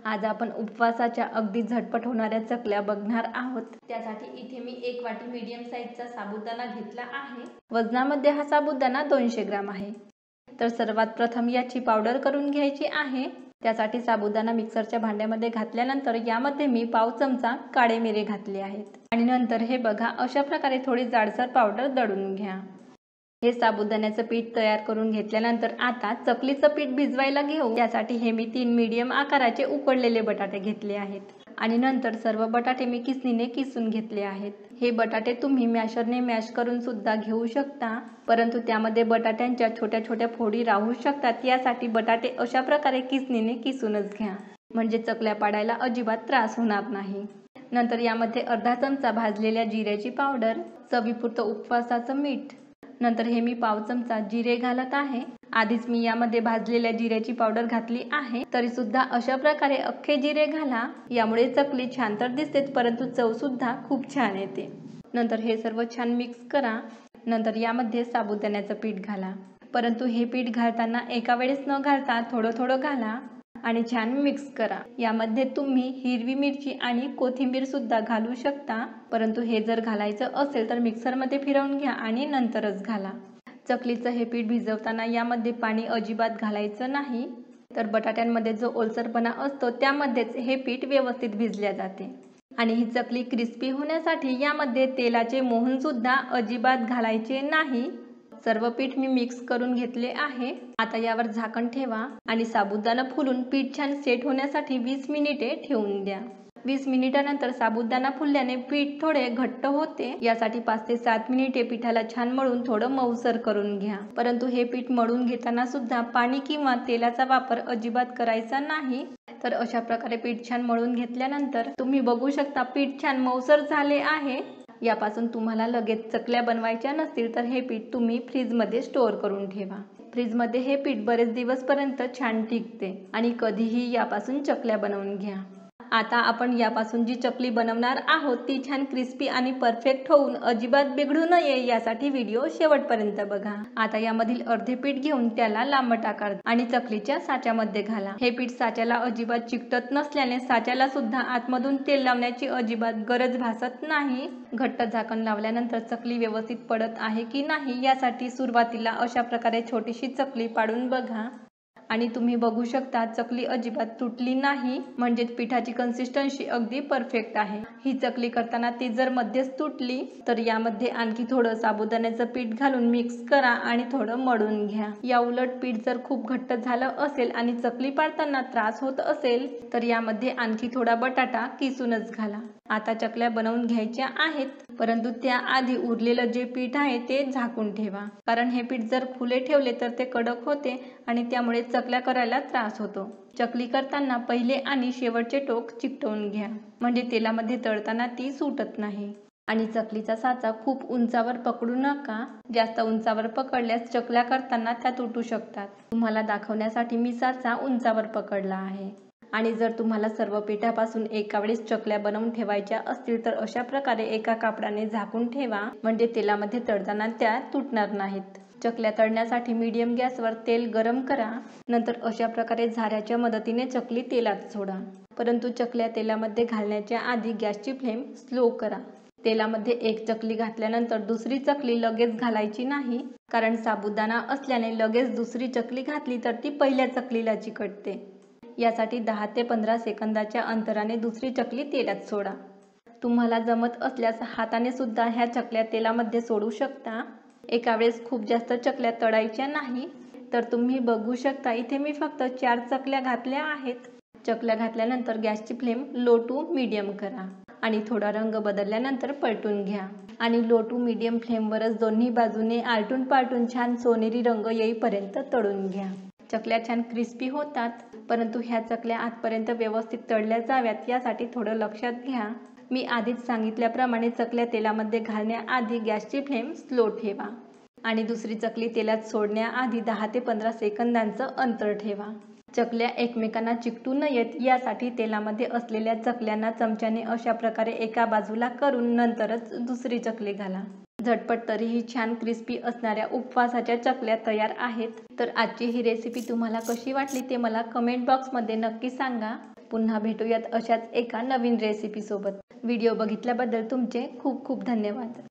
आज आपण उपवासाच्या अगदी झटपट होणाऱ्या चकल्या बघणार आहोत। त्यासाठी इथे मी 1 वाटी मीडियम साईजचा साबुदाणा घेतला आहे। वजनामध्ये हा साबुदाणा 200 ग्राम आहे। तर सर्वात प्रथम याची पावडर करून घ्यायची आहे। त्यासाठी साबुदाणा मिक्सरच्या भांड्यामध्ये घातल्यानंतर यामध्ये मी पाव चमचा काळे मिरे घातले आहेत आणि नंतर हे बघा अशा प्रकारे थोडी जाडसर पावडर दळून घ्या। हे साबुदाण्याचं पीठ तयार करून घेतल्यानंतर आता चकलीचं पीठ भिजवायला घेऊ। त्यासाठी हे मी 3 मीडियम आकाराचे उकडलेले बटाटे घेतले आहेत आणि नंतर सर्व बटाटे मी किसणीने किसून घेतले आहेत। हे बटाटे तुम्ही मॅशरने मॅश करून सुद्धा घेऊ शकता, परंतु त्यामध्ये बटाट्यांच्या छोट्या छोट्या फोडी राहू शकतात। यासाठी बटाटे अशा प्रकारे किसणीने किसूनच घ्या, म्हणजे चकल्या पाडायला अजिबात त्रास होणार नाही। नंतर यामध्ये अर्धा चमचा भाजलेल्या जिऱ्याची पावडर, चवीपुरतं उपवासाचं मीठ, नंतर हे मी पाव चमचा जिरे घालत आहे। आधीच मी यामध्ये भाजलेल्या जिऱ्याची पावडर घातली आहे, तरी सुद्धा अशा प्रकारे अख्खे जिरे घाला। यामुळे चकली छान तर दिसतेच, परंतु चव सुद्धा खूप छान येते। नंतर हे सर्व छान मिक्स करा। नंतर यामध्ये साबुदाण्याचं पीठ घाला, परंतु हे पीठ घालताना एका वेळेस न घालता थोडं थोडं घाला आणि छान मिक्स करा। यामध्ये तुम्ही हिरवी मिरची आणि कोथिंबीर सुद्धा घालू शकता, परंतु हे जर घालायचं असेल तर मिक्सरमध्ये फिरवून घ्या आणि नंतरच घाला। चकलीचं हे पीठ भिजवताना यामध्ये पाणी अजिबात घालायचं नाही, तर बटाट्यांमध्ये जो ओलसरपणा असतो त्यामध्येच हे पीठ व्यवस्थित भिजल्या जाते। आणि ही चकली क्रिस्पी होण्यासाठी यामध्ये तेलाचे मोहन सुद्धा अजिबात घालायचे नाही। सर्व पीठ मी मिक्स करून घेतले आहे। आता यावर झाकण ठेवा आणि साबुदाणा फुलून पीठ छान सेट होण्यासाठी 20 मिनिटे ठेवून द्या। 20 मिनिटानंतर साबुदाणा फुलल्याने पीठ थोडे घट्ट होते। यासाठी 5 ते 7 मिनिटे पीठाला छान मळून थोडं मऊसर करून घ्या। परंतु हे पीठ मळून घेताना सुद्धा पाणी किंवा तेलाचा वापर अजिबात करायचा नाही। तर अशा प्रकारे पीठ छान मळून घेतल्यानंतर तुम्ही बघू शकता पीठ छान मऊसर झाले आहे। यापासून तुम्हाला लगेच चकल्या बनवायच्या नसतील तर हे पीठ तुम्ही फ्रीजमध्ये स्टोअर करून ठेवा। फ्रीजमध्ये हे पीठ बरेच दिवसपर्यंत छान टिकते आणि कधीही यापासून चकल्या बनवून घ्या। आता आपण यापासून जी चकली बनवणार आहोत ती छान क्रिस्पी आणि परफेक्ट होऊन अजिबात बिघडू नये यासाठी व्हिडिओ शेवटपर्यंत बघा। आता यामधील अर्धे पीठ घेऊन त्याला लांबट आकार आणि चकलीच्या साच्यामध्ये घाला। हे पीठ साच्याला अजिबात चिकटत नसल्याने साच्याला सुद्धा आतमधून तेल लावण्याची अजिबात गरज भासत नाही। घट्ट झाकण लावल्यानंतर चकली व्यवस्थित पडत आहे की नाही यासाठी सुरुवातीला अशा प्रकारे छोटीशी चकली पाडून बघा आणि तुम्ही बघू शकता चकली अजिबात तुटली नाही, म्हणजे पिठाची कन्सिस्टन्सी अगदी परफेक्ट आहे। ही चकली करताना ती जर मध्येच तुटली तर यामध्ये आणखी थोडं साबुदाण्याचं पीठ घालून मिक्स करा आणि थोडं मळून घ्या। या उलट पीठ जर खूप घट्ट झालं असेल आणि चकली पाडताना त्रास होत असेल तर यामध्ये आणखी थोडा बटाटा किसूनच घाला। आता चकल्या बनवून घ्यायच्या आहेत, परंतु त्याआधी उरलेलं जे पीठ आहे ते झाकून ठेवा, कारण हे पीठ जर खुले ठेवले तर ते कडक होते आणि त्यामुळे चकल्या करायला त्रास होतो। चकली करताना पहिले आणि शेवटचे टोक चिकटवून घ्या, म्हणजे तेलामध्ये तळताना ती सुटत नाही। आणि चकलीचा साचा खूप उंचावर पकडू नका, जास्त उंचावर पकडल्यास चकल्या करताना त्या तुटू शकतात। तुम्हाला दाखवण्यासाठी मी साचा उंचावर पकडला आहे। आणि जर तुम्हाला सर्व पिठापासून एका वेळेस चकल्या बनवून ठेवायच्या असतील तर अशा प्रकारे एका कापडाने झाकून ठेवा, म्हणजे तेलामध्ये तळताना त्या तुटणार नाहीत। चकल्या तळण्यासाठी मीडियम गॅसवर तेल गरम करा। नंतर अशा प्रकारे झाऱ्याच्या मदतीने चकली तेलात सोडा, परंतु चकल्या तेलामध्ये घालण्याच्या आधी गॅसची फ्लेम स्लो करा। तेलामध्ये एक चकली घातल्यानंतर दुसरी चकली लगेच घालायची नाही, कारण साबुदाणा असल्याने लगेच दुसरी चकली घातली तर ती पहिल्या चकलीला चिकटते। यासाठी 10 ते 15 सेकंदाच्या अंतराने दुसरी चकली तेलात सोडा। तुम्हाला जमत असल्यास हाताने सुद्धा ह्या चकल्या तेलामध्ये सोडू शकता। एका वेळेस खूप जास्त चकल्या तळायच्या नाही, तर तुम्ही बघू शकता इथे मी फक्त 4 चकल्या घातल्या आहेत। चकल्या घातल्यानंतर गॅसची फ्लेम लो टू मीडियम करा आणि थोडा रंग बदलल्यानंतर पलटून घ्या आणि लो टू मीडियम फ्लेमवरच दोन्ही बाजूने आलटून पालटून छान सोनेरी रंग येईपर्यंत तळून घ्या। चकल्या छान क्रिस्पी होतात, परंतु ह्या चकल्या आतपर्यंत व्यवस्थित तळल्या जाव्यात यासाठी थोडं लक्षात घ्या। मी आधीच सांगितल्याप्रमाणे चकल्या तेलामध्ये घालण्याआधी गॅसची फ्लेम स्लो ठेवा आणि दुसरी चकली तेलात सोडण्याआधी 10 ते 15 सेकंदांचं अंतर ठेवा। चकल्या एकमेकांना चिकटू नयेत यासाठी तेलामध्ये असलेल्या चकल्यांना चमच्याने अशा प्रकारे एका बाजूला करून नंतरच दुसरी चकली घाला। झटपट तरीही छान क्रिस्पी असणाऱ्या उपवासाच्या चकल्या तयार आहेत। तर आजची ही रेसिपी तुम्हाला कशी वाटली ते मला कमेंट बॉक्समध्ये नक्की सांगा। पुन्हा भेटूयात अशाच एका नवीन रेसिपी सोबत। व्हिडिओ बघितल्याबद्दल तुमचे खूप खूप धन्यवाद।